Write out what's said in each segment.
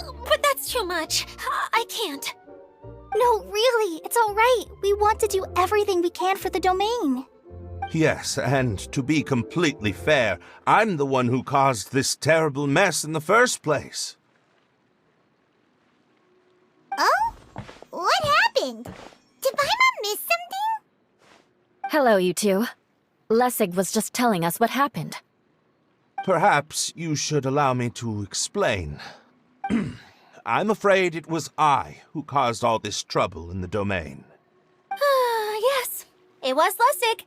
No, but that's too much. I can't. No, really, it's all right. We want to do everything we can for the domain. Yes, and to be completely fair, I'm the one who caused this terrible mess in the first place. Oh? What happened? Did Paimon miss something? Hello, you two. Lessig was just telling us what happened. Perhaps you should allow me to explain. I'm afraid it was I who caused all this trouble in the domain. Yes, it was Lessig.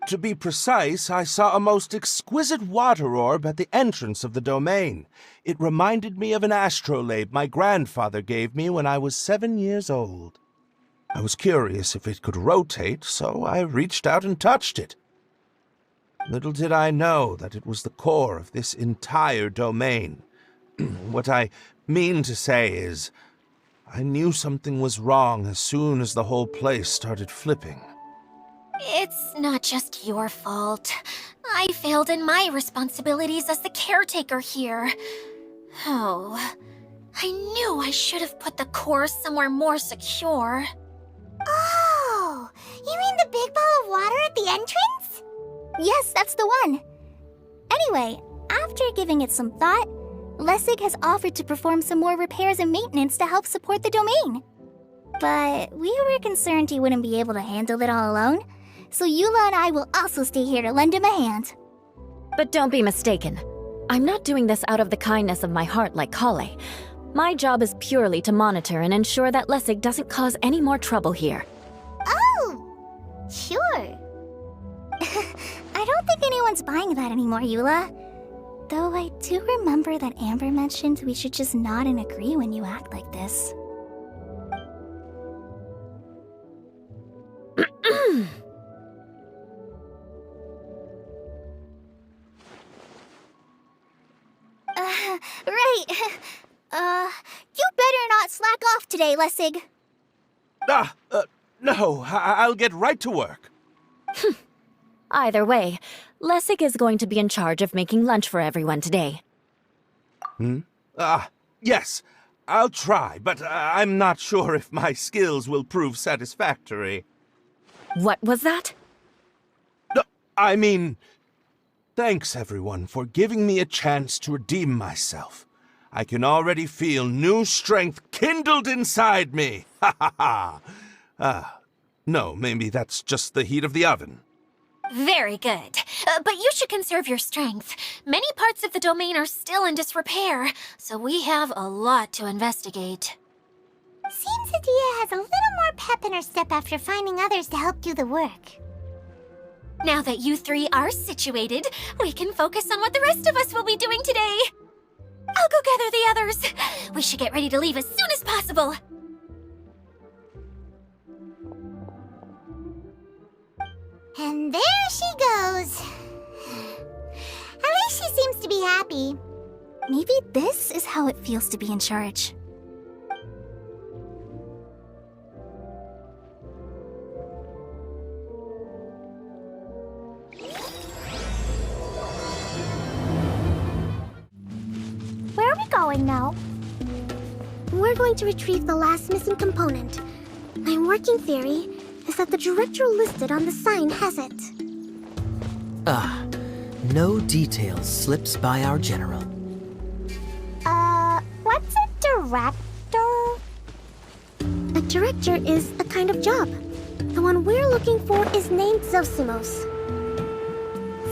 To be precise, I saw a most exquisite water orb at the entrance of the domain. It reminded me of an astrolabe my grandfather gave me when I was 7 years old. I was curious if it could rotate, so I reached out and touched it. Little did I know that it was the core of this entire domain. What I mean to say is, I knew something was wrong as soon as the whole place started flipping. It's not just your fault. I failed in my responsibilities as the caretaker here. Oh, I knew I should have put the core somewhere more secure. Oh, you mean the big ball of water at the entrance? Yes, that's the one. Anyway, after giving it some thought, Lessig has offered to perform some more repairs and maintenance to help support the domain. But we were concerned he wouldn't be able to handle it all alone, so Eula and I will also stay here to lend him a hand. But don't be mistaken. I'm not doing this out of the kindness of my heart like Kale. My job is purely to monitor and ensure that Lessig doesn't cause any more trouble here. Oh, sure. I don't think anyone's buying that anymore, Eula. Though I do remember that Amber mentioned we should just nod and agree when you act like this. Right. You better not slack off today, Lessig. No, I'll get right to work. Either way, Lessig is going to be in charge of making lunch for everyone today. Yes, I'll try, but I'm not sure if my skills will prove satisfactory. What was that? I mean, thanks everyone for giving me a chance to redeem myself. I can already feel new strength kindled inside me. Ha ha ha. No, maybe that's just the heat of the oven. Very good. But you should conserve your strength. Many parts of the domain are still in disrepair, so we have a lot to investigate. Seems Adia has a little more pep in her step after finding others to help do the work. Now that you three are situated, we can focus on what the rest of us will be doing today. I'll go gather the others. We should get ready to leave as soon as possible. And there she goes. At least she seems to be happy. Maybe this is how it feels to be in charge. Where are we going now? We're going to retrieve the last missing component. My working theory is that the director listed on the sign has it. No details slips by our general. What's a director? A director is a kind of job. The one we're looking for is named Zosimos.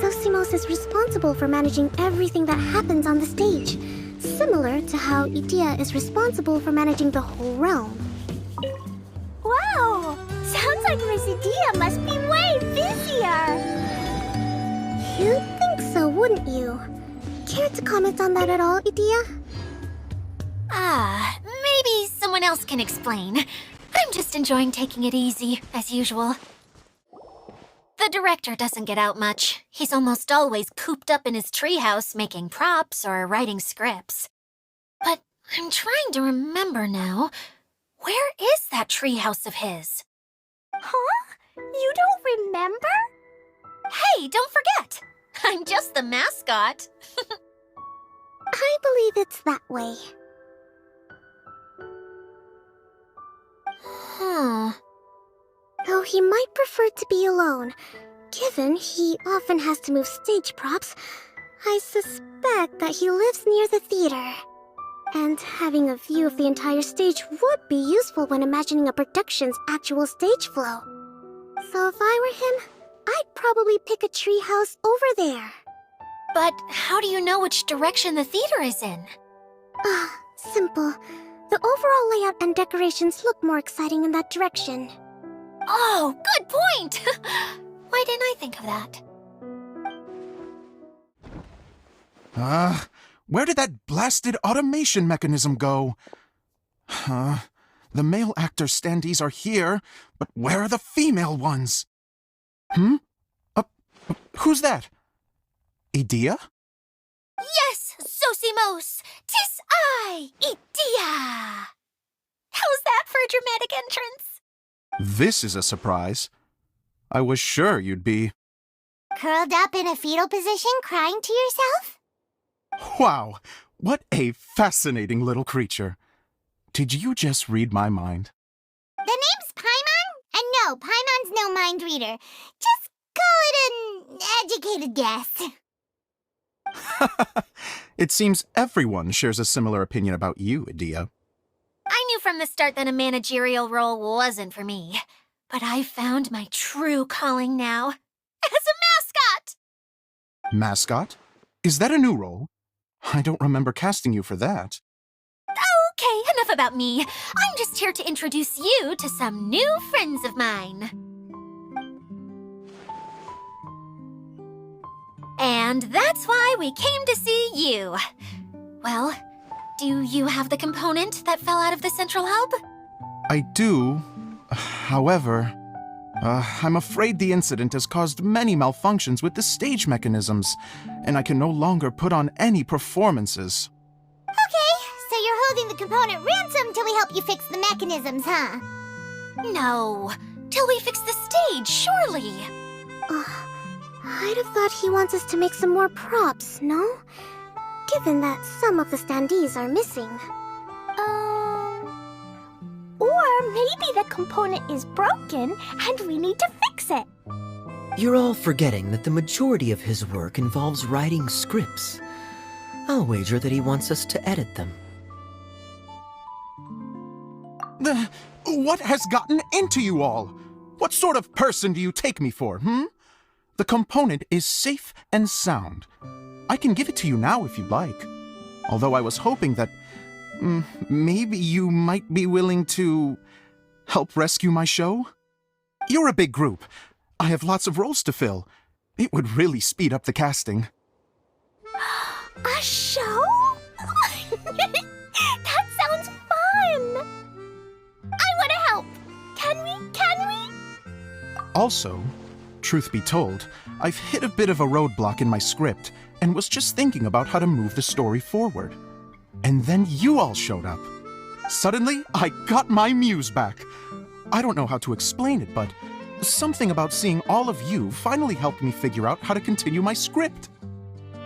Zosimos is responsible for managing everything that happens on the stage, similar to how Idia is responsible for managing the whole realm. Wow! Sounds like Miss Idia must be way busier! You'd think so, wouldn't you? Care to comment on that at all, Idia? Maybe someone else can explain. I'm just enjoying taking it easy, as usual. The director doesn't get out much. He's almost always cooped up in his treehouse making props or writing scripts. But I'm trying to remember now. Where is that treehouse of his? Huh? You don't remember? Hey, don't forget! I'm just the mascot. I believe it's that way. Though he might prefer to be alone, given he often has to move stage props, I suspect that he lives near the theater. And having a view of the entire stage would be useful when imagining a production's actual stage flow. So if I were him, I'd probably pick a treehouse over there. But how do you know which direction the theater is in? Simple. The overall layout and decorations look more exciting in that direction. Oh, good point! Why didn't I think of that? Where did that blasted automation mechanism go? The male actor standees are here, but where are the female ones? Who's that? Idea? Yes, Sosimos! 'Tis I, Idea! How's that for a dramatic entrance? This is a surprise. I was sure you'd be... Curled up in a fetal position, crying to yourself? Wow, what a fascinating little creature. Did you just read my mind? The name's Paimon? And no, Paimon's no mind reader. Just call it an educated guess. It seems everyone shares a similar opinion about you, Idea. I knew from the start that a managerial role wasn't for me. But I found my true calling now. As a mascot! Mascot? Is that a new role? I don't remember casting you for that. Okay, enough about me. I'm just here to introduce you to some new friends of mine. And that's why we came to see you. Well, do you have the component that fell out of the central hub? I do. However, I'm afraid the incident has caused many malfunctions with the stage mechanisms, and I can no longer put on any performances. Okay, so you're holding the component ransom till we help you fix the mechanisms, huh? No, till we fix the stage, surely. I'd have thought he wants us to make some more props, no? Given that some of the standees are missing. Or maybe the component is broken and we need to fix it. You're all forgetting that the majority of his work involves writing scripts. I'll wager that he wants us to edit them. What has gotten into you all? What sort of person do you take me for, The component is safe and sound. I can give it to you now if you'd like. Although I was hoping that maybe you might be willing to help rescue my show? You're a big group. I have lots of roles to fill. It would really speed up the casting. A show? That sounds fun! I want to help! Can we? Also, truth be told, I've hit a bit of a roadblock in my script and was just thinking about how to move the story forward. And then you all showed up. Suddenly, I got my muse back. I don't know how to explain it, but something about seeing all of you finally helped me figure out how to continue my script.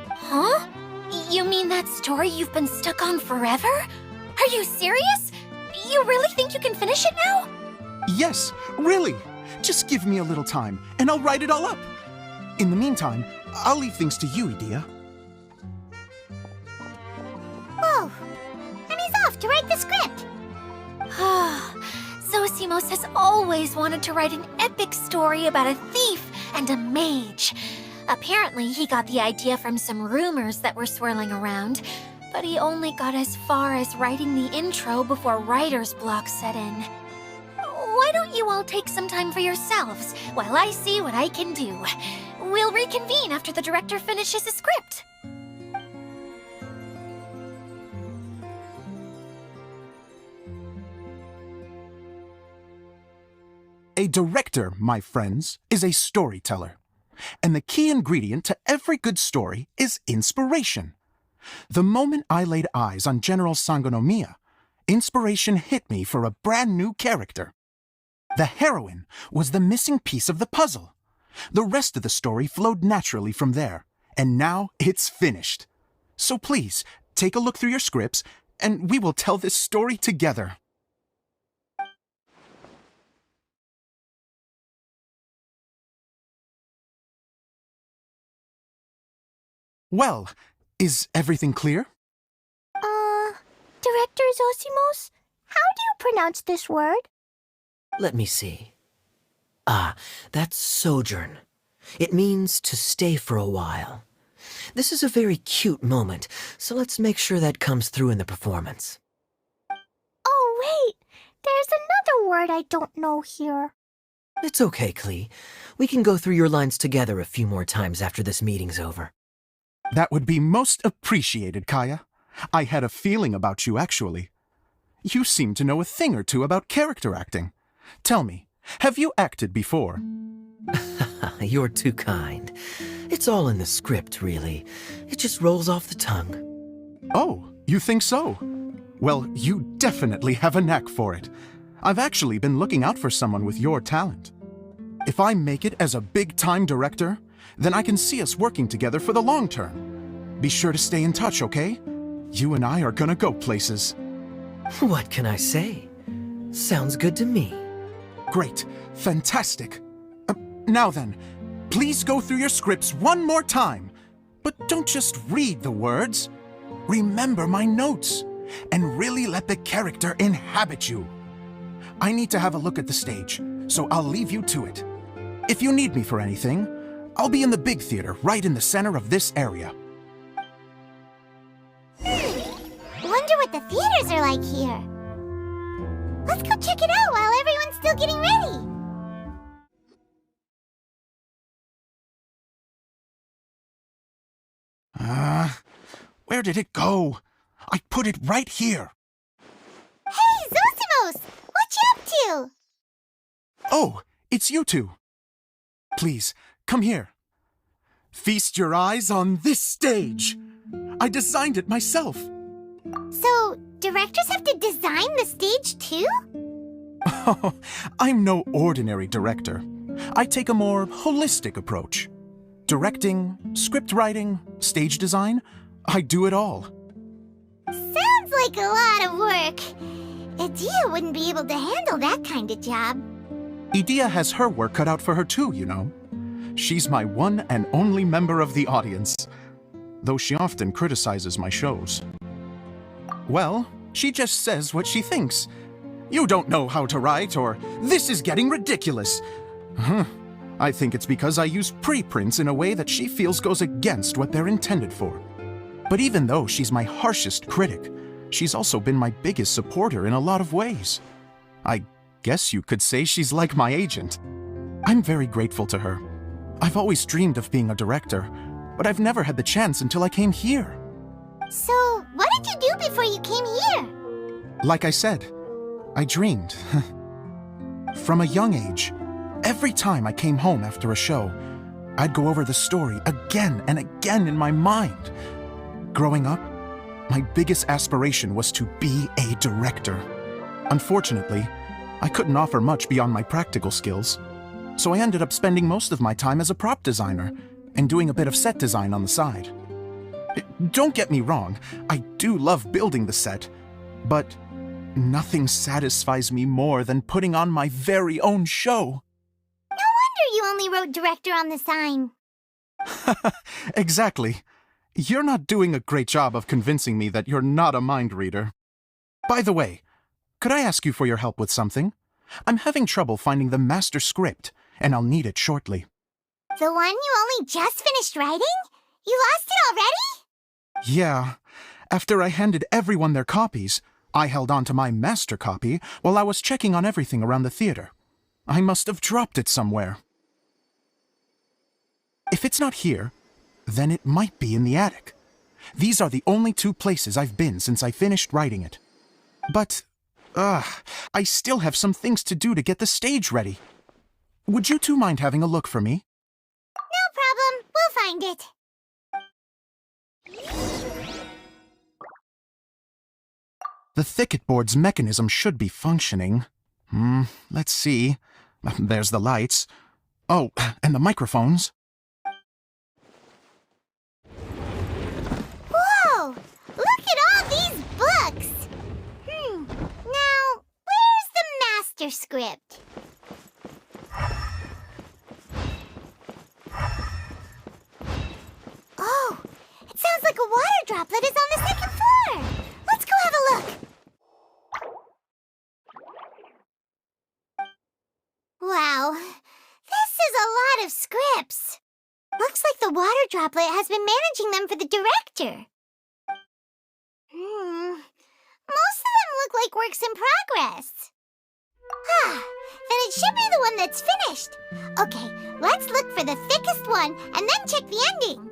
Huh? You mean that story you've been stuck on forever? Are you serious? You really think you can finish it now? Yes, really. Just give me a little time, and I'll write it all up. In the meantime, I'll leave things to you, Idea. Whoa! And he's off to write the script. Zosimos has always wanted to write an epic story about a thief and a mage. Apparently, he got the idea from some rumors that were swirling around, but he only got as far as writing the intro before writer's block set in. Why don't you all take some time for yourselves while I see what I can do? We'll reconvene after the director finishes his script. A director, my friends, is a storyteller. And the key ingredient to every good story is inspiration. The moment I laid eyes on General Sangonomiya, inspiration hit me for a brand new character. The heroine was the missing piece of the puzzle. The rest of the story flowed naturally from there, and now it's finished. So please, take a look through your scripts, and we will tell this story together. Well, is everything clear? Director Zosimos, how do you pronounce this word? Let me see. Ah, that's sojourn. It means to stay for a while. This is a very cute moment, so let's make sure that comes through in the performance. Oh, wait. There's another word I don't know here. It's okay, Klee. We can go through your lines together a few more times after this meeting's over. That would be most appreciated, Kaya. I had a feeling about you, actually. You seem to know a thing or two about character acting. Tell me, have you acted before? You're too kind. It's all in the script, really. It just rolls off the tongue. Oh, you think so? Well, you definitely have a knack for it. I've actually been looking out for someone with your talent. If I make it as a big-time director, then I can see us working together for the long term. Be sure to stay in touch, okay? You and I are gonna go places. What can I say? Sounds good to me. Great. Fantastic. Now then, please go through your scripts one more time. But don't just read the words. Remember my notes, and really let the character inhabit you. I need to have a look at the stage, so I'll leave you to it. If you need me for anything, I'll be in the big theater right in the center of this area. Wonder what the theaters are like here. Let's go check it out while everyone's still getting ready. Where did it go? I put it right here. Hey, Zosimos! What you up to? Oh, it's you two. Please, come here. Feast your eyes on this stage. I designed it myself. So, directors have to design the stage too? Oh, I'm no ordinary director. I take a more holistic approach. Directing, script writing, stage design, I do it all. Sounds like a lot of work. Adia wouldn't be able to handle that kind of job. Idia has her work cut out for her too, you know. She's my one and only member of the audience, though she often criticizes my shows. Well, she just says what she thinks. You don't know how to write, or this is getting ridiculous. I think it's because I use preprints in a way that she feels goes against what they're intended for. But even though she's my harshest critic, she's also been my biggest supporter in a lot of ways. I guess you could say she's like my agent. I'm very grateful to her. I've always dreamed of being a director, but I've never had the chance until I came here. So, what did you do before you came here? Like I said, I dreamed. From a young age, every time I came home after a show, I'd go over the story again and again in my mind. Growing up, my biggest aspiration was to be a director. Unfortunately, I couldn't offer much beyond my practical skills, so I ended up spending most of my time as a prop designer and doing a bit of set design on the side. Don't get me wrong, I do love building the set, but nothing satisfies me more than putting on my very own show. No wonder you only wrote director on the sign. Exactly. You're not doing a great job of convincing me that you're not a mind reader. By the way, could I ask you for your help with something? I'm having trouble finding the master script, and I'll need it shortly. The one you only just finished writing? You lost it already? Yeah. After I handed everyone their copies, I held on to my master copy while I was checking on everything around the theater. I must have dropped it somewhere. If it's not here, then it might be in the attic. These are the only two places I've been since I finished writing it. But, I still have some things to do to get the stage ready. Would you two mind having a look for me? No problem. We'll find it. The thicket board's mechanism should be functioning. Let's see. There's the lights. Oh, and the microphones. Whoa! Look at all these books! Now, where's the master script? Oh, droplet is on the second floor! Let's go have a look! Wow, this is a lot of scripts. Looks like the water droplet has been managing them for the director. Most of them look like works in progress. Then it should be the one that's finished. Okay, let's look for the thickest one and then check the ending.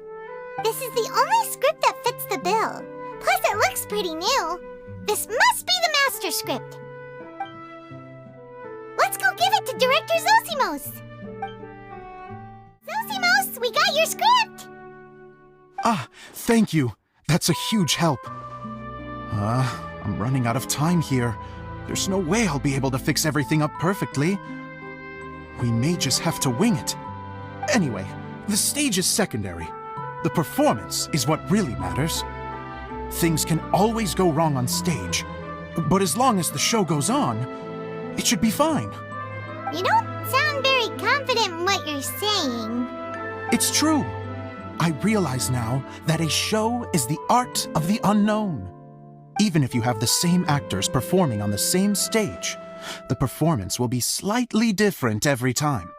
This is the only script that fits the bill. Plus, it looks pretty new. This must be the master script. Let's go give it to Director Zosimos. Zosimos, we got your script! Ah, thank you. That's a huge help. I'm running out of time here. There's no way I'll be able to fix everything up perfectly. We may just have to wing it. Anyway, the stage is secondary. The performance is what really matters. Things can always go wrong on stage, but as long as the show goes on, it should be fine. You don't sound very confident in what you're saying. It's true. I realize now that a show is the art of the unknown. Even if you have the same actors performing on the same stage, the performance will be slightly different every time.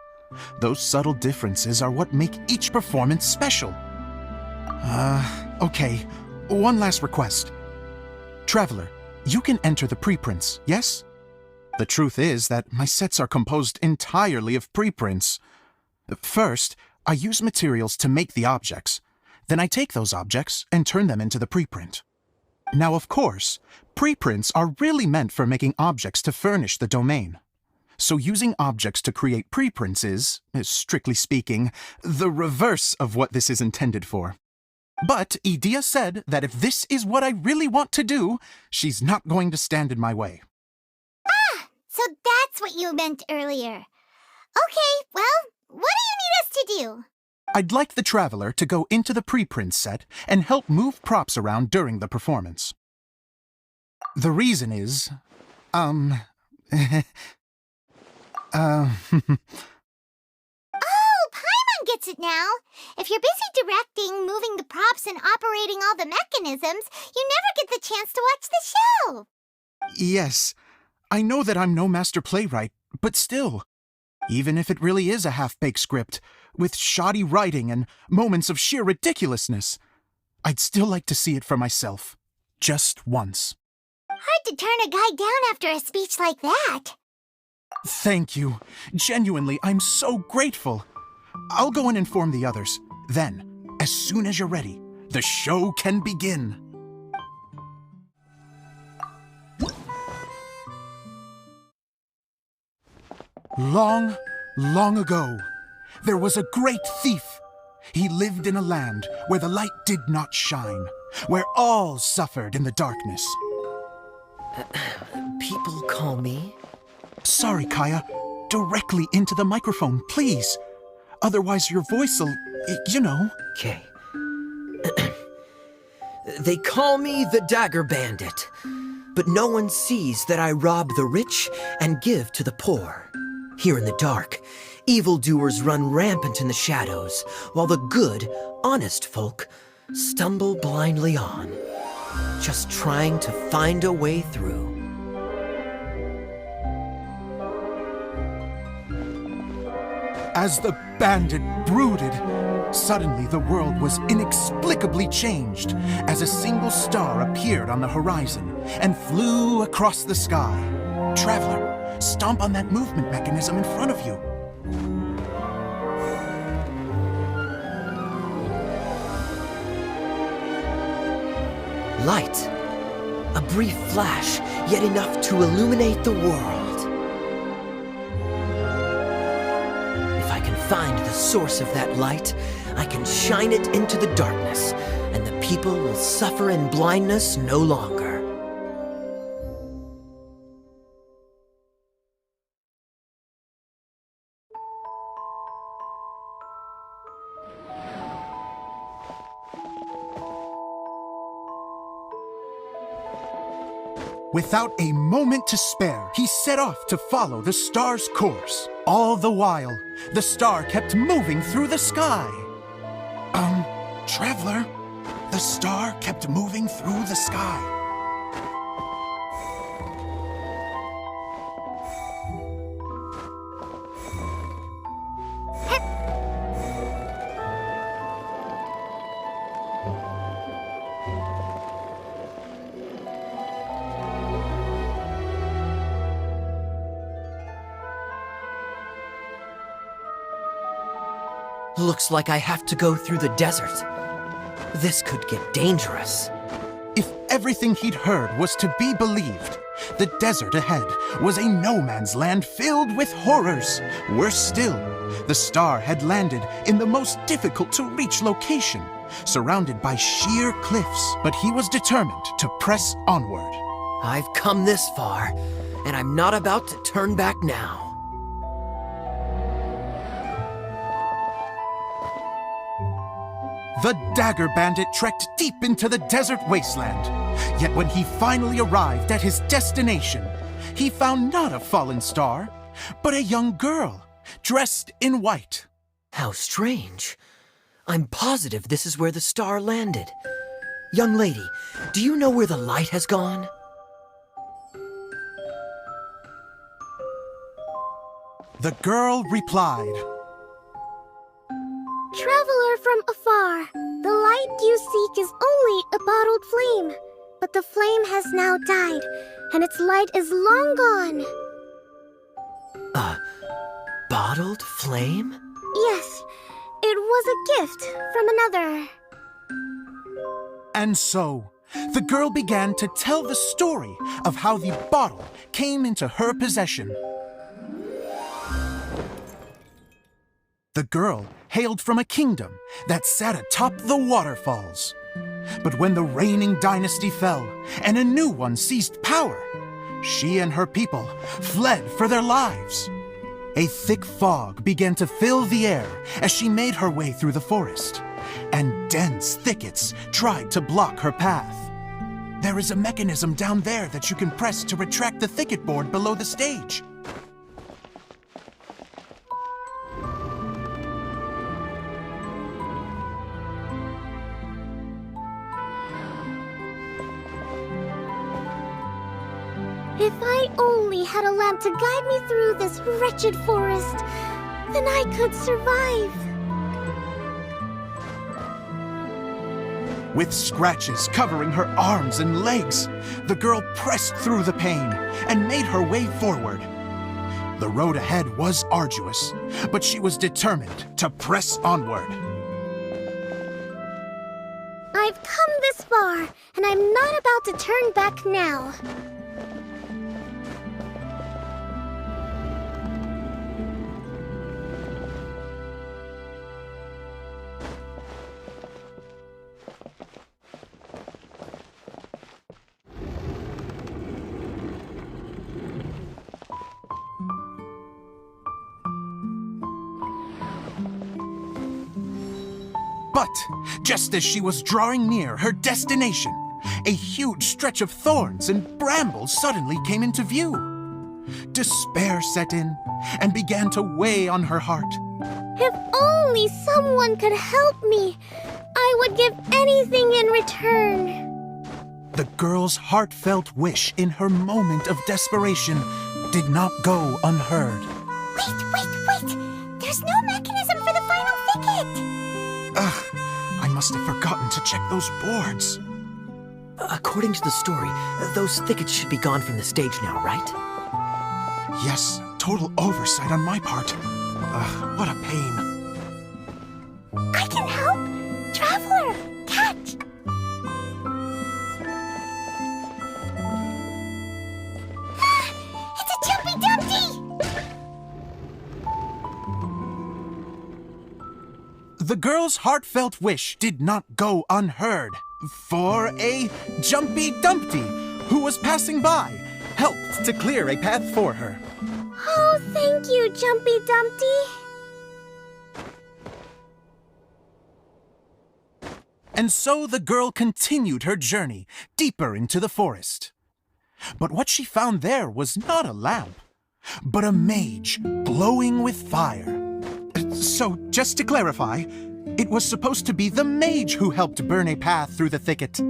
Those subtle differences are what make each performance special. Okay, one last request. Traveler, you can enter the preprints, yes? The truth is that my sets are composed entirely of preprints. First, I use materials to make the objects. Then I take those objects and turn them into the preprint. Now, of course, preprints are really meant for making objects to furnish the domain. So using objects to create preprints is, strictly speaking, the reverse of what this is intended for. But Edea said that if this is what I really want to do, she's not going to stand in my way. So that's what you meant earlier. Okay, well, what do you need us to do? I'd like the Traveler to go into the preprint set and help move props around during the performance. The reason is, Oh, Paimon gets it now. If you're busy directing, moving the props, and operating all the mechanisms, you never get the chance to watch the show. yes, I know that I'm no master playwright, but still, even if it really is a half-baked script, with shoddy writing and moments of sheer ridiculousness, I'd still like to see it for myself, just once. Hard to turn a guy down after a speech like that. Thank you. Genuinely, I'm so grateful. I'll go and inform the others. Then, as soon as you're ready, the show can begin. Long, long ago, there was a great thief. He lived in a land where the light did not shine, where all suffered in the darkness. People call me? Sorry, Kaya. Directly into the microphone, please. Otherwise your voice'll, you know. Okay. They call me the Dagger Bandit, but no one sees that I rob the rich and give to the poor. Here in the dark, evildoers run rampant in the shadows, while the good, honest folk stumble blindly on, just trying to find a way through. As the bandit brooded, suddenly the world was inexplicably changed as a single star appeared on the horizon and flew across the sky. Traveler, stomp on that movement mechanism in front of you. Light. A brief flash, yet enough to illuminate the world. If I can find the source of that light, I can shine it into the darkness, and the people will suffer in blindness no longer. Without a moment to spare, he set off to follow the star's course. All the while, the star kept moving through the sky. Traveler, The star kept moving through the sky. Looks like I have to go through the desert. This could get dangerous. If everything he'd heard was to be believed, the desert ahead was a no-man's land filled with horrors. Worse still, the star had landed in the most difficult-to-reach location, surrounded by sheer cliffs. But he was determined to press onward. I've come this far, and I'm not about to turn back now. The Dagger Bandit trekked deep into the desert wasteland. Yet when he finally arrived at his destination, he found not a fallen star, but a young girl, dressed in white. How strange. I'm positive this is where the star landed. Young lady, do you know where the light has gone? The girl replied, Traveler from afar, the light you seek is only a bottled flame. But the flame has now died, and its light is long gone. A bottled flame? Yes, it was a gift from another. And so, the girl began to tell the story of how the bottle came into her possession. The girl hailed from a kingdom that sat atop the waterfalls. But when the reigning dynasty fell and a new one seized power, she and her people fled for their lives. A thick fog began to fill the air as she made her way through the forest, and dense thickets tried to block her path. There is a mechanism down there that you can press to retract the thicket board below the stage. If I only had a lamp to guide me through this wretched forest, then I could survive. With scratches covering her arms and legs, the girl pressed through the pain and made her way forward. The road ahead was arduous, but she was determined to press onward. I've come this far, and I'm not about to turn back now. But just as she was drawing near her destination, a huge stretch of thorns and brambles suddenly came into view. Despair set in and began to weigh on her heart. If only someone could help me, I would give anything in return. The girl's heartfelt wish in her moment of desperation did not go unheard. Wait! There's no mechanism for the final thicket! Ugh, I must have forgotten to check those boards. According to the story, those thickets should be gone from the stage now, right? Yes, total oversight on my part. Ugh, what a pain. I can help! Traveler! Catch! It's a Jumpy Dumpty! The girl's heartfelt wish did not go unheard, for a Jumpy Dumpty, who was passing by, helped to clear a path for her. Oh, thank you, Jumpy Dumpty. And so the girl continued her journey deeper into the forest. But what she found there was not a lamp, but a mage glowing with fire. So, just to clarify, It was supposed to be the mage who helped burn a path through the thicket. Save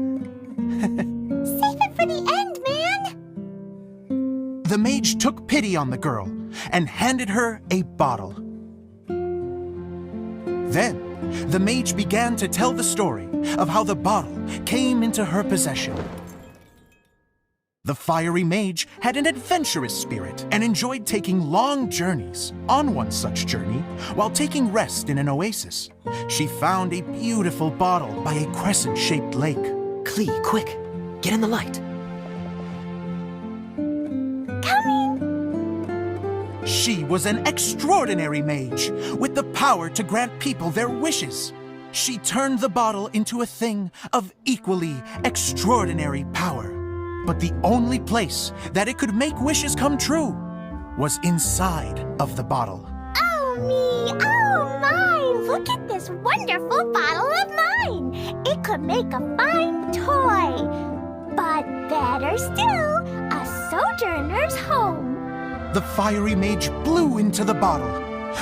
it for the end, man! The mage took pity on the girl and handed her a bottle. Then, the mage began to tell the story of how the bottle came into her possession. The fiery mage had an adventurous spirit and enjoyed taking long journeys. On one such journey, while taking rest in an oasis, she found a beautiful bottle by a crescent-shaped lake. Klee, quick! Get in the light. She was an extraordinary mage with the power to grant people their wishes. She turned the bottle into a thing of equally extraordinary power. But the only place that it could make wishes come true was inside of the bottle. Oh me, oh my! Look at this wonderful bottle of mine! It could make a fine toy. But better still, a sojourner's home. The fiery mage blew into the bottle,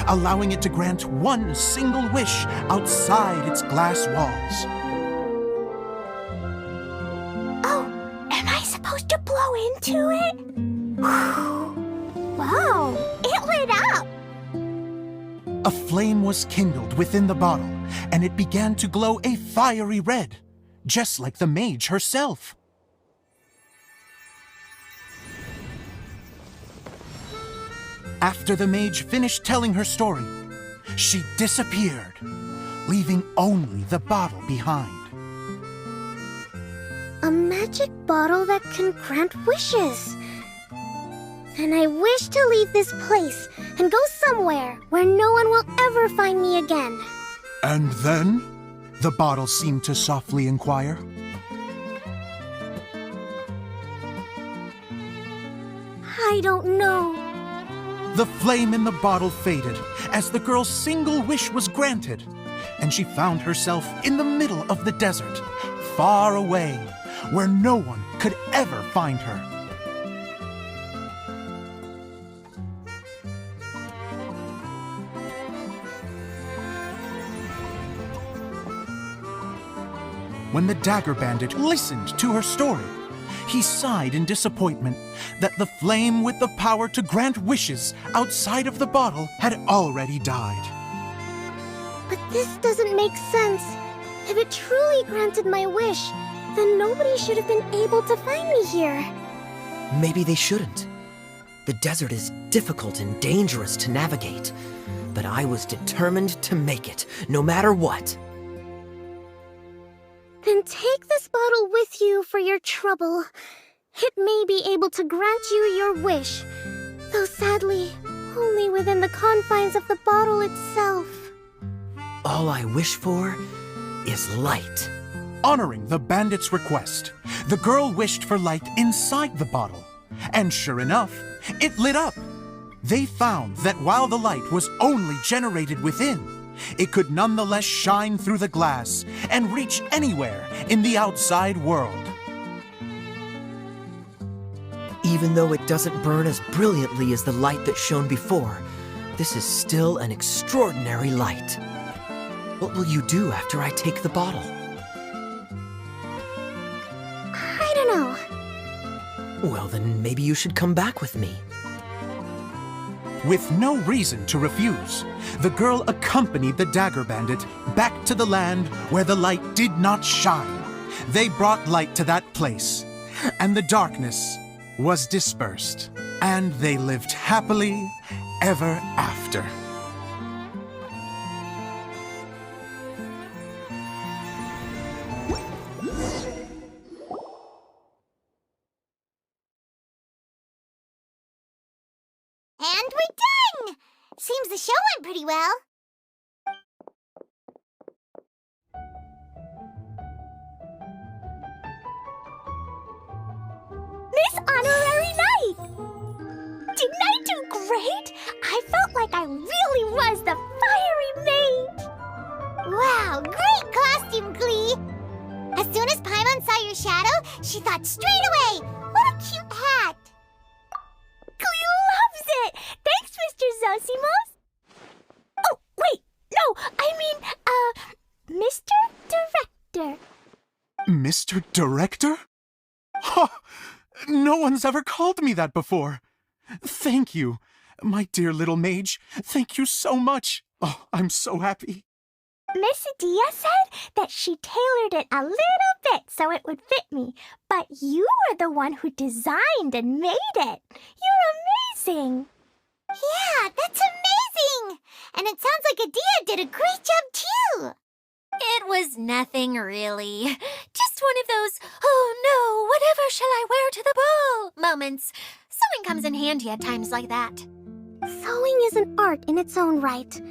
allowing it to grant one single wish outside its glass walls. Oh, am I supposed to blow into it? Wow, it lit up! A flame was kindled within the bottle, and it began to glow a fiery red, just like the mage herself. After the mage finished telling her story, she disappeared, leaving only the bottle behind. A magic bottle that can grant wishes. And I wish to leave this place and go somewhere where no one will ever find me again. And then? The bottle seemed to softly inquire. I don't know. The flame in the bottle faded as the girl's single wish was granted, and she found herself in the middle of the desert, far away, where no one could ever find her. When the dagger bandit listened to her story, he sighed in disappointment that the flame with the power to grant wishes outside of the bottle had already died. But this doesn't make sense. If it truly granted my wish, then nobody should have been able to find me here. Maybe they shouldn't. The desert is difficult and dangerous to navigate, but I was determined to make it, no matter what. Then take this bottle with you for your trouble. It may be able to grant you your wish, though sadly, only within the confines of the bottle itself. All I wish for is light. Honoring the bandit's request, the girl wished for light inside the bottle, and sure enough, it lit up. They found that while the light was only generated within, it could nonetheless shine through the glass and reach anywhere in the outside world. Even though it doesn't burn as brilliantly as the light that shone before, this is still an extraordinary light. What will you do after I take the bottle? I don't know. Well, then maybe you should come back with me. With no reason to refuse, the girl accompanied the dagger bandit back to the land where the light did not shine. They brought light to that place, and the darkness was dispersed, and they lived happily ever after. And we're done! Seems the show went pretty well. Miss Honorary Knight! Didn't I do great? I felt like I really was the fiery mage! Wow, great costume, Klee! As soon as Paimon saw your shadow, she thought straight away, what a cute hat! Klee loves it! Thanks, Mr. Zosimos! Oh, wait, no, I mean, Mr. Director. Mr. Director? Ha! No one's ever called me that before. Thank you, my dear little mage. Thank you so much. Oh, I'm so happy. Miss Dia said that she tailored it a little bit so it would fit me, but you are the one who designed and made it. You're amazing. Yeah, that's amazing! And it sounds like Adia did a great job too! It was nothing really. Just one of those, oh no, whatever shall I wear to the ball moments. Sewing comes in handy at times like that. Sewing is an art in its own right.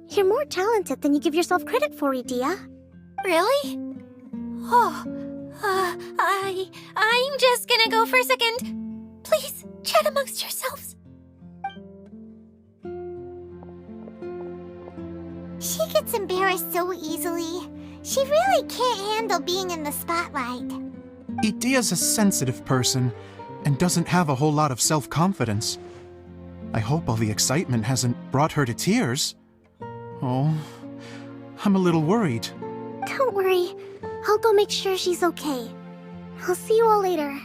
You're more talented than you give yourself credit for, Adia. Really? Oh, I'm just gonna go for a second. Please, chat amongst yourselves. She gets embarrassed so easily. She really can't handle being in the spotlight. Adia's a sensitive person and doesn't have a whole lot of self-confidence. I hope all the excitement hasn't brought her to tears. Oh, I'm a little worried. Don't worry. I'll go make sure she's okay. I'll see you all later.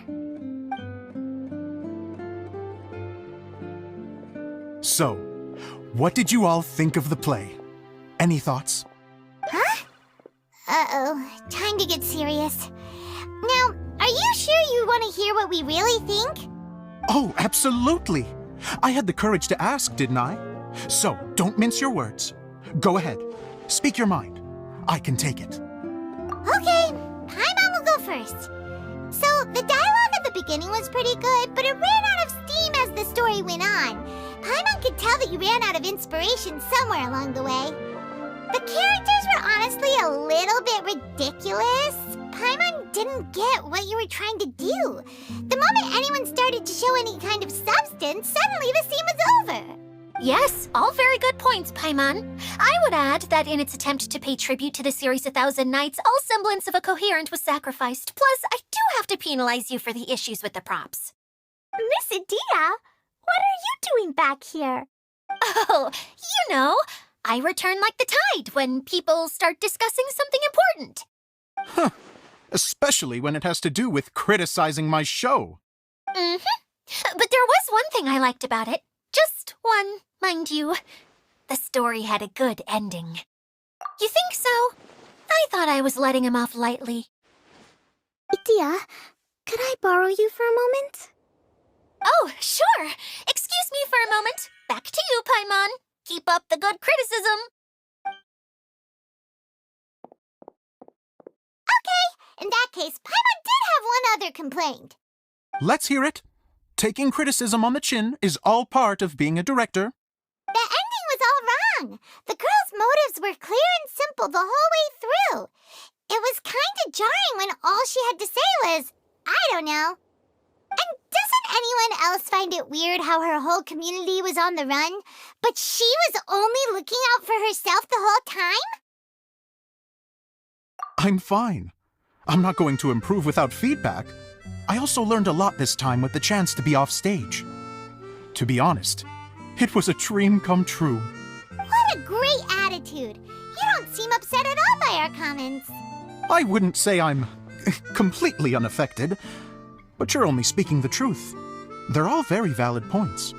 So, what did you all think of the play? Any thoughts? Uh-oh, time to get serious. Now, are you sure you want to hear what we really think? Oh, absolutely. I had the courage to ask, didn't I? So, don't mince your words. Go ahead. Speak your mind. I can take it. Okay, Paimon will go first. So, the dialogue at the beginning was pretty good, but it ran out of steam as the story went on. Paimon could tell that you ran out of inspiration somewhere along the way. The characters were honestly a little bit ridiculous. Paimon didn't get what you were trying to do. The moment anyone started to show any kind of substance, suddenly the scene was over. Yes, all very good points, Paimon. I would add that in its attempt to pay tribute to the series 1,000 Nights, all semblance of a coherent was sacrificed. Plus, I do have to penalize you for the issues with the props. Miss Adia, what are you doing back here? Oh, you know, I return like the tide when people start discussing something important. Huh. Especially when it has to do with criticizing my show. Mm-hmm. But there was one thing I liked about it. Just one, mind you. The story had a good ending. You think so? I thought I was letting him off lightly. Adia, could I borrow you for a moment? Oh, sure. Excuse me for a moment. Back to you, Paimon. Keep up the good criticism. Okay, in that case, Paimon did have one other complaint. Let's hear it. Taking criticism on the chin is all part of being a director. The ending was all wrong. The girl's motives were clear and simple the whole way through. It was kind of jarring when all she had to say was, I don't know. And doesn't anyone else find it weird how her whole community was on the run, but she was only looking out for herself the whole time? I'm fine. I'm not going to improve without feedback. I also learned a lot this time with the chance to be off stage. To be honest, it was a dream come true. What a great attitude. You don't seem upset at all by our comments. I wouldn't say I'm completely unaffected, but you're only speaking the truth. They're all very valid points.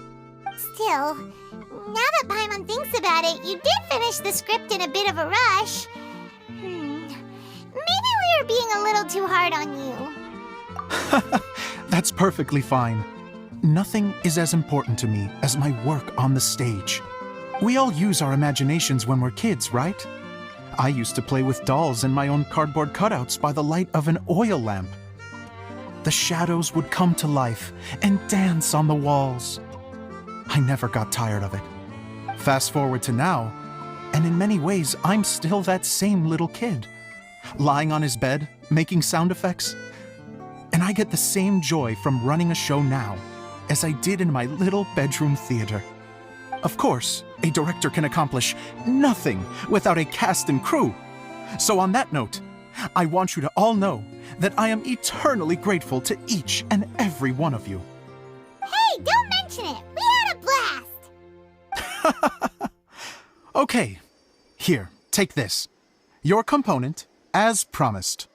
Still, now that Paimon thinks about it, you did finish the script in a bit of a rush. Maybe we were being a little too hard on you. That's perfectly fine. Nothing is as important to me as my work on the stage. We all use our imaginations when we're kids, right? I used to play with dolls and my own cardboard cutouts by the light of an oil lamp. The shadows would come to life and dance on the walls. I never got tired of it. Fast forward to now, and in many ways, I'm still that same little kid, lying on his bed, making sound effects. And I get the same joy from running a show now as I did in my little bedroom theater. Of course, a director can accomplish nothing without a cast and crew. So on that note, I want you to all know that I am eternally grateful to each and every one of you. Hey, don't mention it. We had a blast. Okay, here, take this. your component, as promised.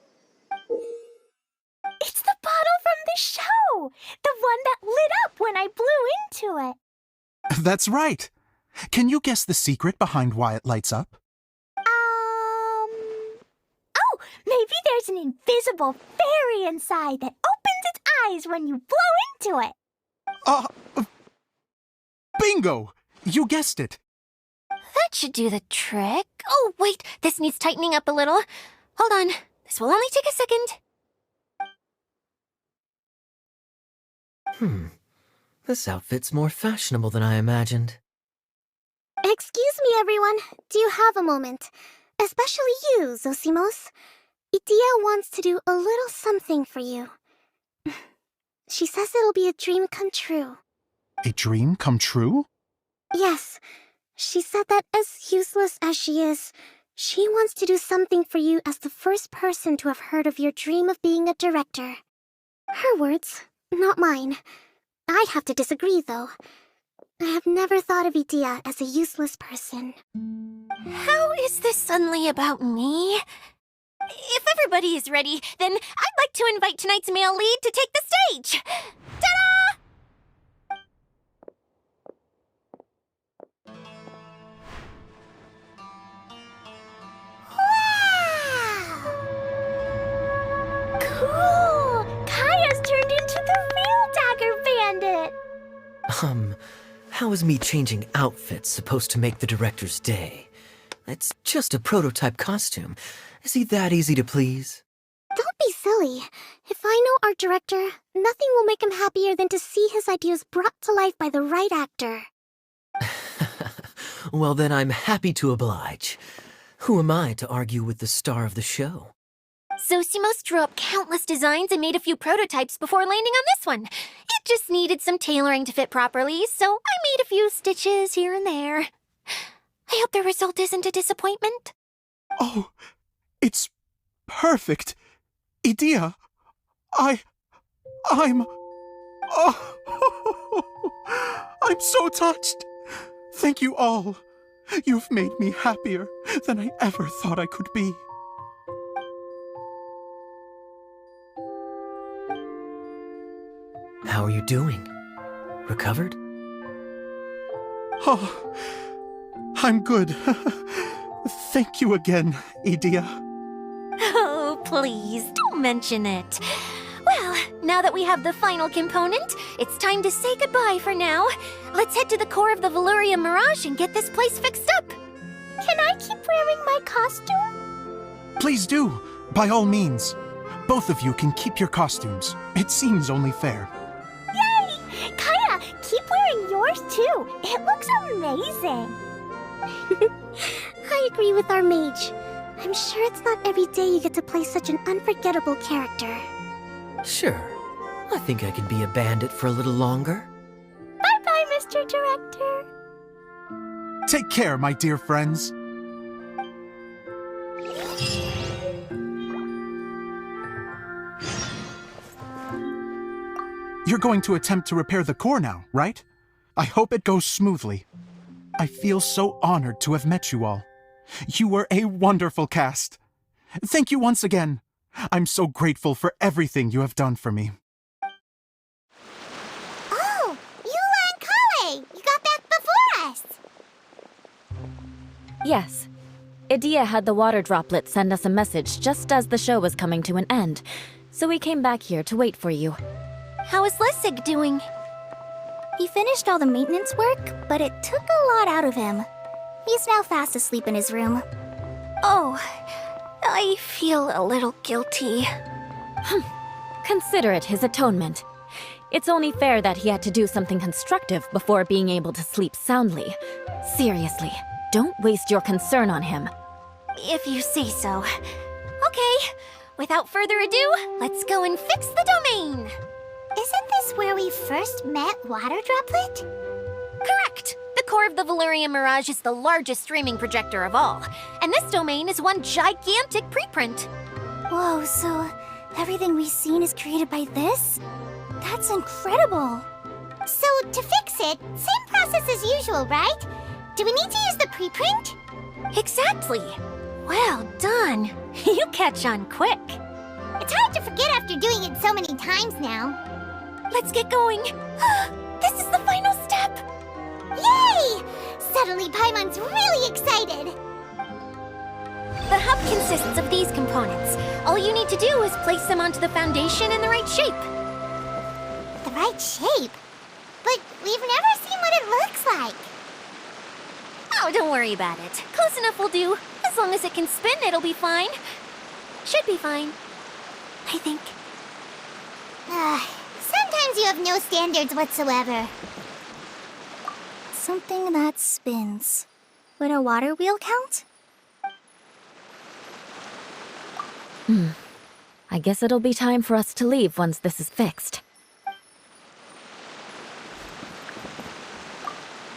It's the bottle from the show! The one that lit up when I blew into it. That's right. Can you guess the secret behind why it lights up? Oh, maybe there's an invisible fairy inside that opens its eyes when you blow into it. Bingo! You guessed it. That should do the trick. Oh, wait, this needs tightening up a little. Hold on, this will only take a second. This outfit's more fashionable than I imagined. Excuse me, everyone. Do you have a moment? Especially you, Zosimos. Idia wants to do a little something for you. She says it'll be a dream come true. A dream come true? Yes. She said that as useless as she is, she wants to do something for you as the first person to have heard of your dream of being a director. Her words, not mine. I have to disagree, though. I have never thought of Idia as a useless person. How is this suddenly about me? If everybody is ready, then I'd like to invite tonight's male lead to take the stage. Ta-da! Cool! Kaya's turned into the real Dagger Bandit! How is me changing outfits supposed to make the director's day? It's just a prototype costume. Is he that easy to please? Don't be silly. If I know our director, nothing will make him happier than to see his ideas brought to life by the right actor. Well, then I'm happy to oblige. Who am I to argue with the star of the show? Zosimos drew up countless designs and made a few prototypes before landing on this one. It just needed some tailoring to fit properly, so I made a few stitches here and there. I hope the result isn't a disappointment. Oh, it's perfect. Idia, I'm... Oh, I'm so touched. Thank you all. You've made me happier than I ever thought I could be. How are you doing? Recovered? Oh, I'm good. Thank you again, Idia. Oh, please, don't mention it. Well, now that we have the final component, it's time to say goodbye for now. Let's head to the core of the Valuria Mirage and get this place fixed up. Can I keep wearing my costume? Please do, by all means. Both of you can keep your costumes. It seems only fair. Yay! Kaya, keep wearing yours too. It looks amazing. I agree with our mage. I'm sure it's not every day you get to play such an unforgettable character. Sure. I think I can be a bandit for a little longer. Bye-bye, Mr. Director. Take care, my dear friends. You're going to attempt to repair the core now, right? I hope it goes smoothly. I feel so honored to have met you all. You were a wonderful cast. Thank you once again. I'm so grateful for everything you have done for me. Oh, Eula and Kale! You got back before us! Yes. Idia had the water droplet send us a message just as the show was coming to an end, so we came back here to wait for you. How is Lessig doing? He finished all the maintenance work, but it took a lot out of him. He's now fast asleep in his room. Oh, I feel a little guilty. Consider it his atonement. It's only fair that he had to do something constructive before being able to sleep soundly. Seriously, don't waste your concern on him. If you say so. Okay, without further ado, let's go and fix the domain. Isn't this where we first met Water Droplet? Correct! The core of the Valuria Mirage is the largest streaming projector of all, and this domain is one gigantic preprint. Whoa, so everything we've seen is created by this? That's incredible! So, to fix it, same process as usual, right? Do we need to use the preprint? Exactly! Well done. You catch on quick. It's hard to forget after doing it so many times now. Let's get going. This is the final step. Yay! Suddenly Paimon's really excited. The hub consists of these components. All you need to do is place them onto the foundation in the right shape. The right shape? But we've never seen what it looks like. Oh, don't worry about it. Close enough will do. As long as it can spin, it'll be fine. Should be fine. I think. Sometimes you have no standards whatsoever. Something that spins. Would a water wheel count? I guess it'll be time for us to leave once this is fixed.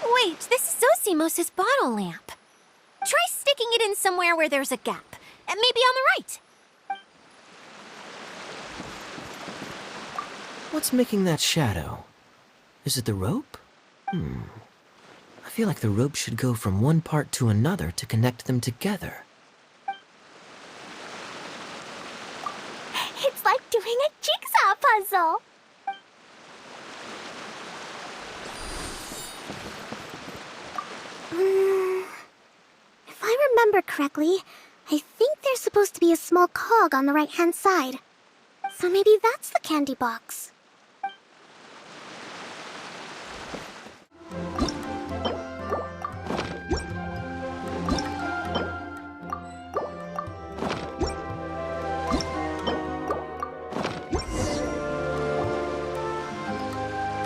Wait, this is Zosimos' bottle lamp. Try sticking it in somewhere where there's a gap. And maybe on the right. What's making that shadow? Is it the rope? I feel like the rope should go from one part to another to connect them together. It's like doing a jigsaw puzzle. If I remember correctly, I think there's supposed to be a small cog on the right-hand side. So maybe that's the candy box.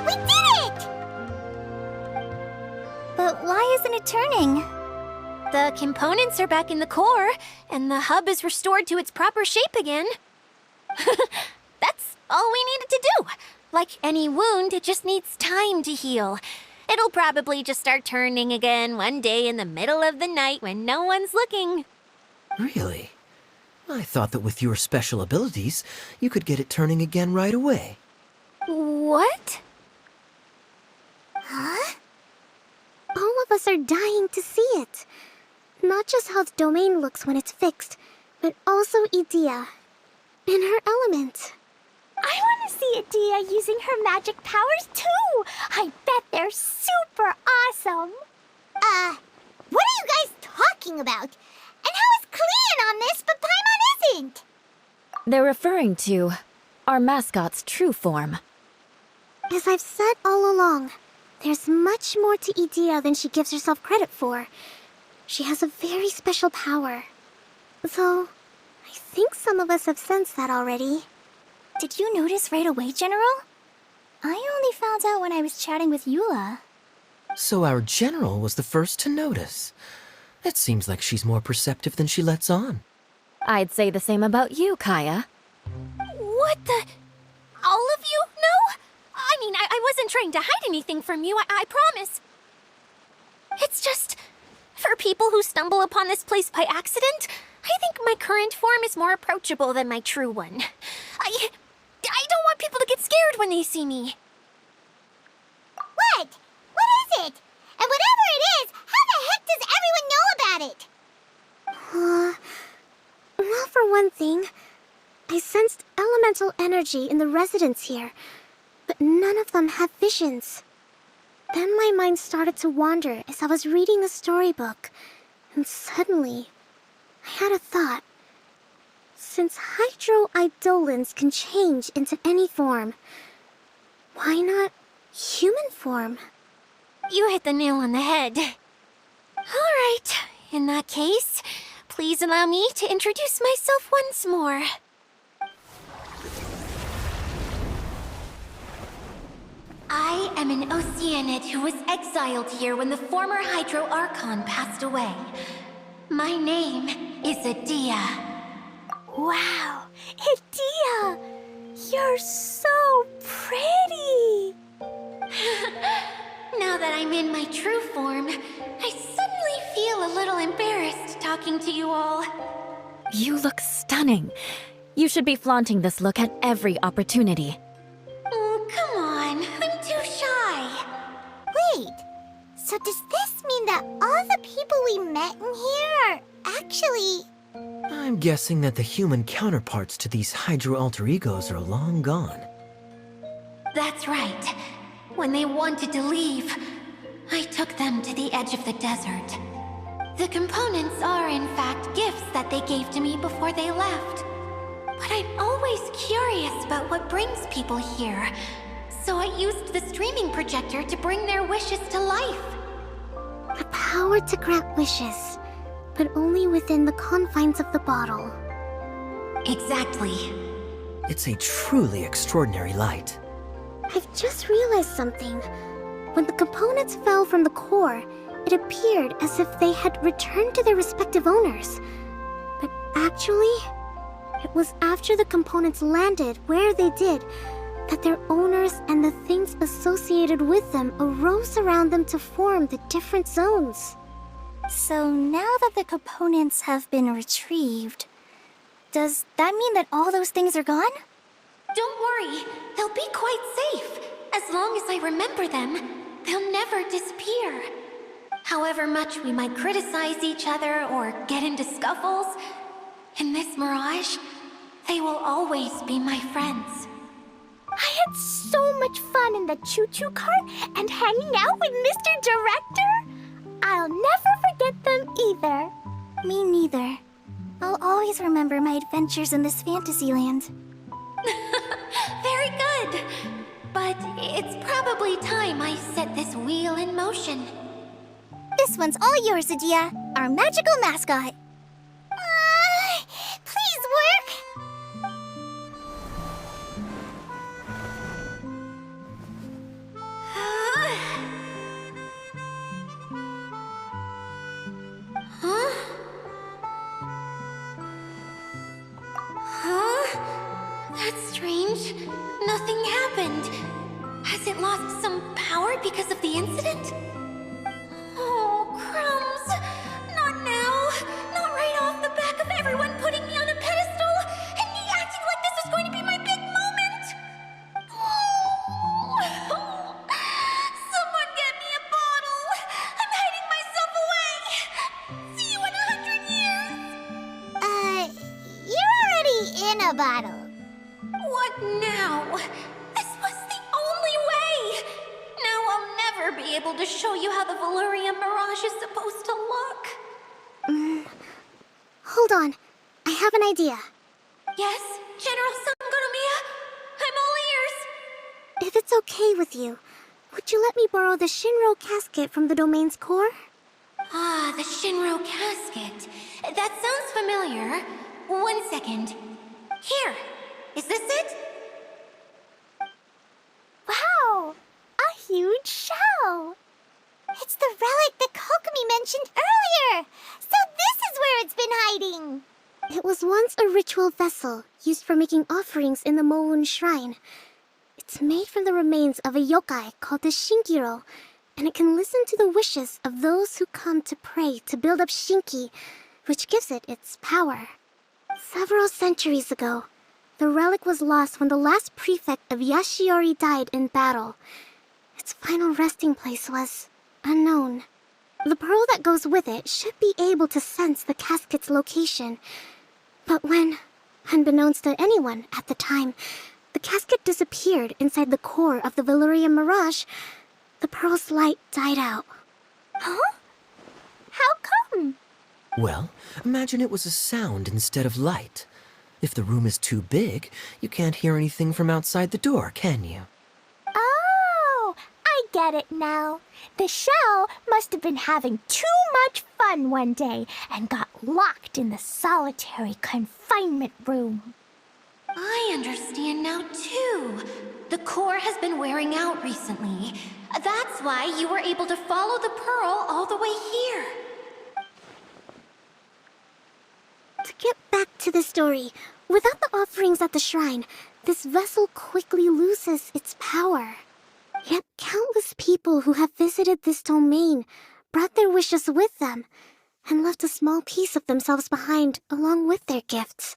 We did it! But why isn't it turning? The components are back in the core, and the hub is restored to its proper shape again. That's all we needed to do. Like any wound, it just needs time to heal. It'll probably just start turning again one day in the middle of the night when no one's looking. Really? I thought that with your special abilities, you could get it turning again right away. What? Huh? All of us are dying to see it. Not just how the domain looks when it's fixed, but also Idea. In her element. I want to see Idea using her magic powers too! I bet they're super awesome! What are you guys talking about? And how is Clean on this, but Paimon isn't? They're referring to our mascot's true form. As I've said all along, there's much more to Idea than she gives herself credit for. She has a very special power. Though, I think some of us have sensed that already. Did you notice right away, General? I only found out when I was chatting with Eula. So our general was the first to notice. It seems like she's more perceptive than she lets on. I'd say the same about you, Kaya. What the? All of you? No? I mean, I wasn't trying to hide anything from you, I promise. It's just, for people who stumble upon this place by accident, I think my current form is more approachable than my true one. I don't want people to get scared when they see me. What? What is it? And whatever it is, how the heck does everyone know about it? Well, for one thing, I sensed elemental energy in the residents here, but none of them have visions. Then my mind started to wander as I was reading the storybook, and suddenly, I had a thought. Since hydroidolins can change into any form, why not human form? You hit the nail on the head. All right, in that case, please allow me to introduce myself once more. I am an Oceanid who was exiled here when the former Hydro Archon passed away. My name is Adia. Wow, Idea! You're so pretty! Now that I'm in my true form, I suddenly feel a little embarrassed talking to you all. You look stunning. You should be flaunting this look at every opportunity. Oh, come on. I'm too shy. Wait, so does this mean that all the people we met in here are actually I'm guessing that the human counterparts to these Hydro alter egos are long gone. That's right. When they wanted to leave, I took them to the edge of the desert. The components are, in fact, gifts that they gave to me before they left. But I'm always curious about what brings people here, so I used the streaming projector to bring their wishes to life. The power to grant wishes, but only within the confines of the bottle. Exactly. It's a truly extraordinary light. I've just realized something. When the components fell from the core, it appeared as if they had returned to their respective owners. But actually, it was after the components landed where they did that their owners and the things associated with them arose around them to form the different zones. So now that the components have been retrieved, does that mean that all those things are gone? Don't worry, they'll be quite safe. As long as I remember them, they'll never disappear. However much we might criticize each other or get into scuffles, in this mirage, they will always be my friends. I had so much fun in the choo-choo cart and hanging out with Mr. Director. I'll never forget them either. Me neither. I'll always remember my adventures in this fantasy land. Very good. But it's probably time I set this wheel in motion. This one's all yours, Adia, our magical mascot. Please work! Huh? Huh? That's strange. Nothing happened. Has it lost some power because of the incident? Oh, crumbs. Not now. Not right off the back of everyone putting me on a pedestal and me acting like this is going to be my big moment. Oh. Someone get me a bottle. I'm hiding myself away. See you in 100 years. You're already in a bottle. What now? This was the only way! Now I'll never be able to show you how the Valyria Mirage is supposed to look. Hold on. I have an idea. Yes, General Sangonomiya? I'm all ears! If it's okay with you, would you let me borrow the Shinro casket from the domain's core? Ah, the Shinro casket. That sounds familiar. 1 second. Here. Is this it? Wow! A huge shell! It's the relic that Kokomi mentioned earlier! So this is where it's been hiding! It was once a ritual vessel used for making offerings in the Moun Shrine. It's made from the remains of a yokai called the Shinkiro, and it can listen to the wishes of those who come to pray to build up Shinki, which gives it its power. Several centuries ago, the relic was lost when the last prefect of Yashiori died in battle. Its final resting place was unknown. The pearl that goes with it should be able to sense the casket's location. But when, unbeknownst to anyone at the time, the casket disappeared inside the core of the Valyria Mirage, the pearl's light died out. Huh? How come? Well, imagine it was a sound instead of light. If the room is too big, you can't hear anything from outside the door, can you? Oh, I get it now. The shell must have been having too much fun one day and got locked in the solitary confinement room. I understand now, too. The core has been wearing out recently. That's why you were able to follow the pearl all the way here. To get back to the story, without the offerings at the shrine, this vessel quickly loses its power. Yet countless people who have visited this domain brought their wishes with them and left a small piece of themselves behind along with their gifts.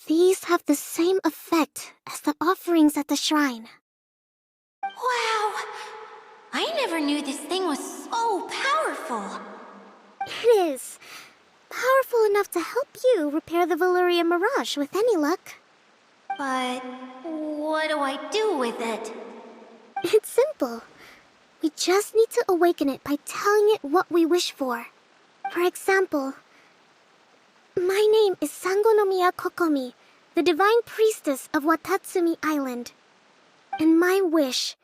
These have the same effect as the offerings at the shrine. Wow! I never knew this thing was so powerful. It is. powerful enough to help you repair the Valyria Mirage with any luck. But what do I do with it? It's simple. We just need to awaken it by telling it what we wish for. For example, my name is Sangonomiya Kokomi, the divine priestess of Watatsumi Island. And my wish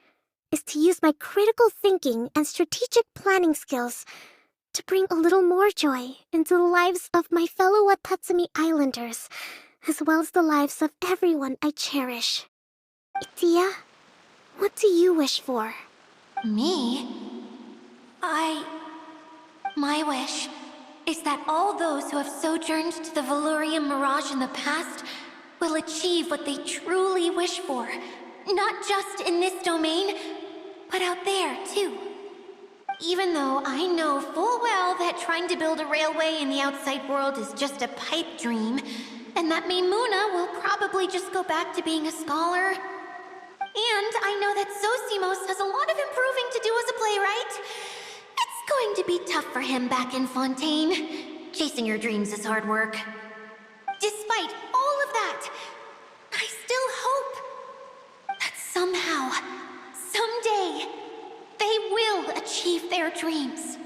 is to use my critical thinking and strategic planning skills to bring a little more joy into the lives of my fellow Watatsumi Islanders, as well as the lives of everyone I cherish. Itia, what do you wish for? Me? My wish is that all those who have sojourned to the Valyria Mirage in the past will achieve what they truly wish for. Not just in this domain, but out there, too. Even though I know full well that trying to build a railway in the outside world is just a pipe dream, and that Maimuna will probably just go back to being a scholar. And I know that Zosimos has a lot of improving to do as a playwright. It's going to be tough for him back in Fontaine. Chasing your dreams is hard work. Despite all of that, I still hope that somehow, someday, they will achieve their dreams.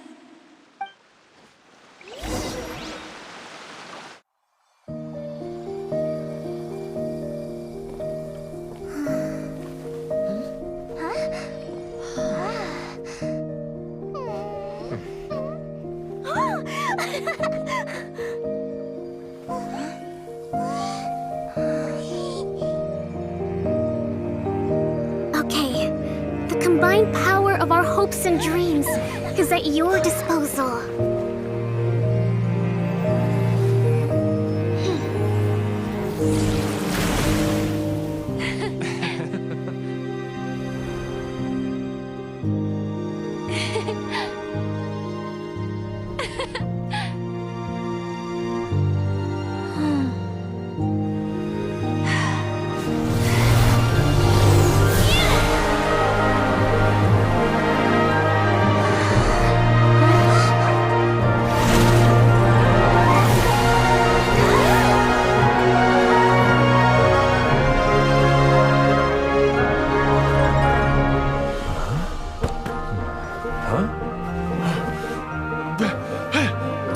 Okay, the combined power of our hopes and dreams is at your disposal.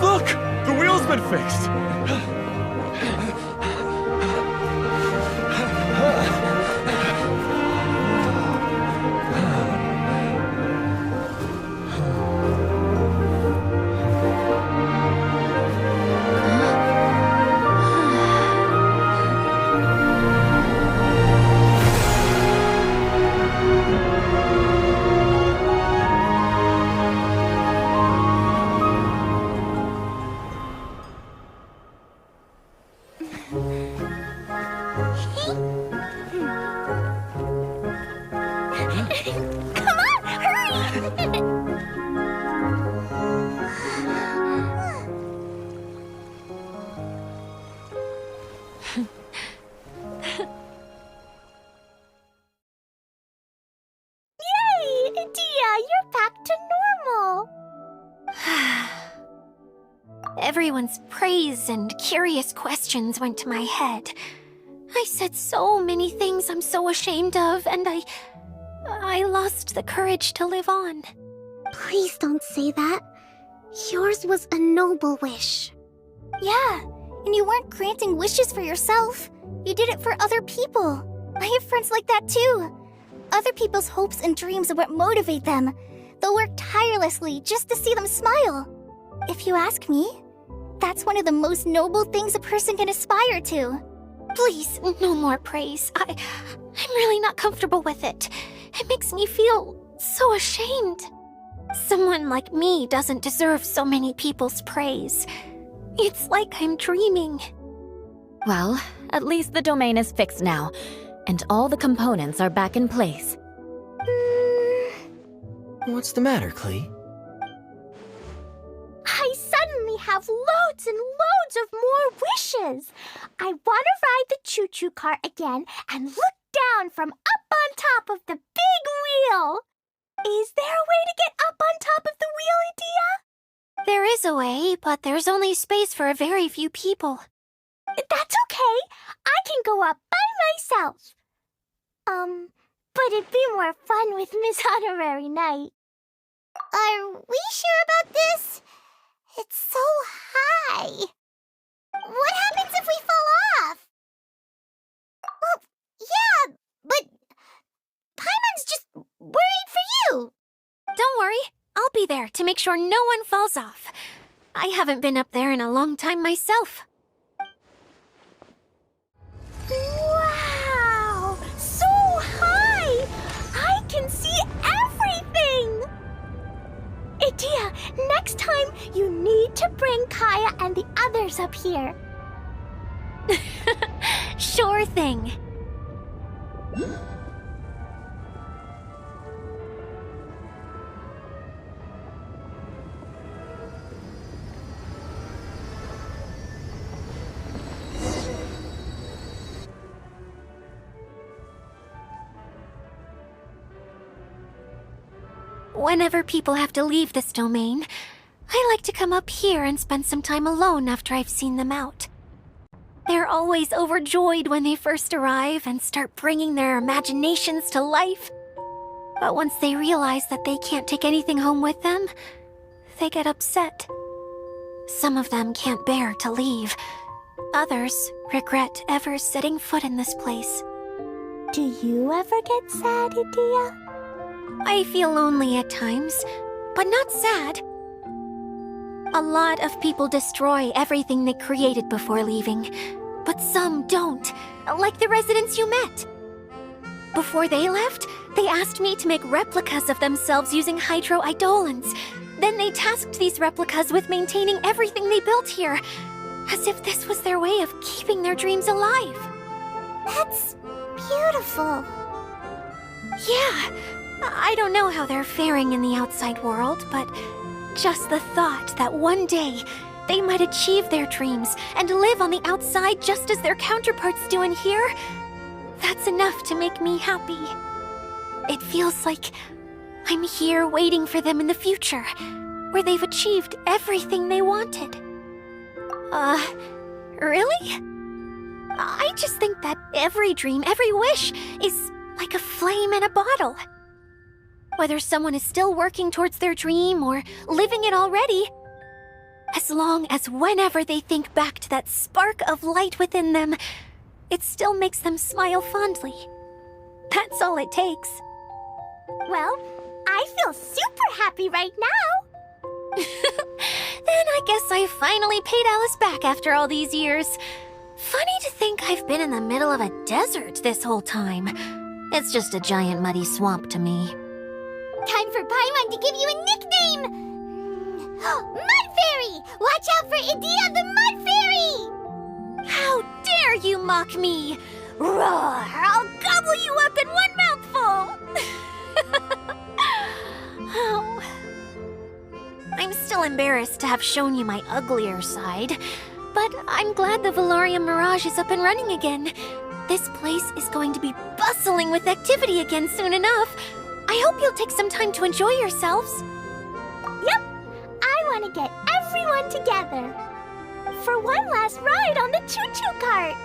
Look! The wheel's been fixed! Come on, hurry! Yay! Dia, you're back to normal! Everyone's praise and curious questions went to my head. I said so many things I'm so ashamed of, and I lost the courage to live on. Please don't say that. Yours was a noble wish. Yeah, and you weren't granting wishes for yourself. You did it for other people. I have friends like that too. Other people's hopes and dreams are what motivate them. They'll work tirelessly just to see them smile. If you ask me, that's one of the most noble things a person can aspire to. Please, no more praise. I'm really not comfortable with it. It makes me feel so ashamed. Someone like me doesn't deserve so many people's praise. It's like I'm dreaming. Well, at least the domain is fixed now, and all the components are back in place. What's the matter, Klee? I suddenly have loads and loads of more wishes. I want to ride the choo-choo cart again and look down from up on top of the big wheel. Is there a way to get up on top of the wheel, Idia? There is a way, but there's only space for a very few people. That's okay. I can go up by myself. But it'd be more fun with Miss Honorary Knight. Are we sure about this? It's so high. What happens if we fall off? Well, yeah, but Paimon's just worried for you. Don't worry, I'll be there to make sure no one falls off. I haven't been up there in a long time myself. Wow! So high! I can see everything! Idia, next time you need to bring Kaya and the others up here. Sure thing. Whenever people have to leave this domain, I like to come up here and spend some time alone after I've seen them out. They're always overjoyed when they first arrive and start bringing their imaginations to life. But once they realize that they can't take anything home with them, they get upset. Some of them can't bear to leave. Others regret ever setting foot in this place. Do you ever get sad, Idia? I feel lonely at times, but not sad. A lot of people destroy everything they created before leaving, but some don't, like the residents you met. Before they left, they asked me to make replicas of themselves using hydro-eidolons. Then they tasked these replicas with maintaining everything they built here, as if this was their way of keeping their dreams alive. That's beautiful. Yeah, I don't know how they're faring in the outside world, but just the thought that one day they might achieve their dreams and live on the outside just as their counterparts do in here, that's enough to make me happy. It feels like I'm here waiting for them in the future, where they've achieved everything they wanted. Really? I just think that every dream, every wish, is like a flame in a bottle. Whether someone is still working towards their dream or living it already, as long as whenever they think back to that spark of light within them, it still makes them smile fondly. That's all it takes. Well, I feel super happy right now. Then I guess I finally paid Alice back after all these years. Funny to think I've been in the middle of a desert this whole time. It's just a giant muddy swamp to me. Time for Paimon to give you a nickname! Mud Fairy! Watch out for Idia the Mud Fairy! How dare you mock me! Roar! I'll gobble you up in one mouthful! Oh. I'm still embarrassed to have shown you my uglier side, but I'm glad the Valorium Mirage is up and running again. This place is going to be bustling with activity again soon enough. I hope you'll take some time to enjoy yourselves. Yep, I want to get everyone together for one last ride on the choo-choo cart.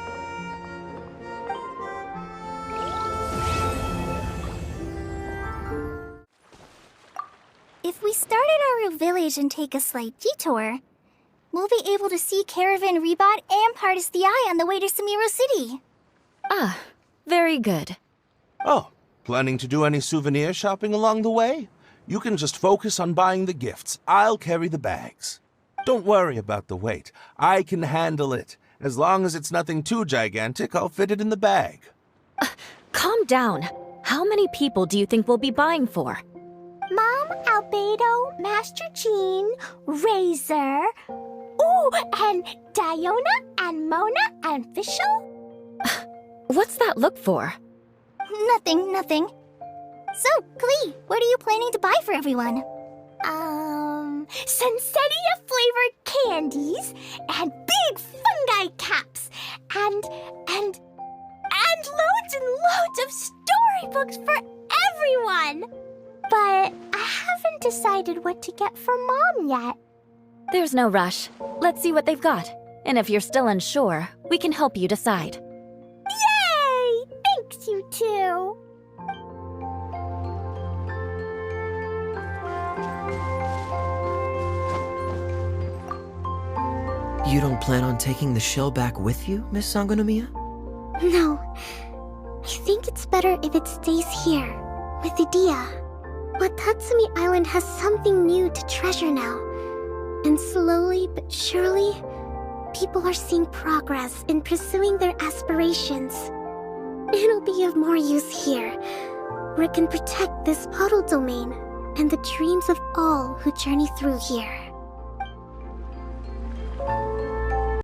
If we start at our village and take a slight detour, we'll be able to see Caravan Rebot and Partis the Eye on the way to Samiro City. Ah, very good. Oh, planning to do any souvenir shopping along the way? You can just focus on buying the gifts. I'll carry the bags. Don't worry about the weight. I can handle it. As long as it's nothing too gigantic, I'll fit it in the bag. Calm down. How many people do you think we'll be buying for? Mom, Albedo, Master Jean, Razor, ooh, and Diona, and Mona, and Fischl. What's that look for? Nothing. So, Klee, what are you planning to buy for everyone? Sunsettia-flavored candies, and big fungi caps, and loads and loads of storybooks for everyone. But I haven't decided what to get for Mom yet. There's no rush. Let's see what they've got. And if you're still unsure, we can help you decide. Yay! Thanks, you two! You don't plan on taking the shell back with you, Miss Sangonomiya? No. I think it's better if it stays here, with Idia. But Tatsumi Island has something new to treasure now. And slowly but surely, people are seeing progress in pursuing their aspirations. It'll be of more use here, where it can protect this puddle domain and the dreams of all who journey through here.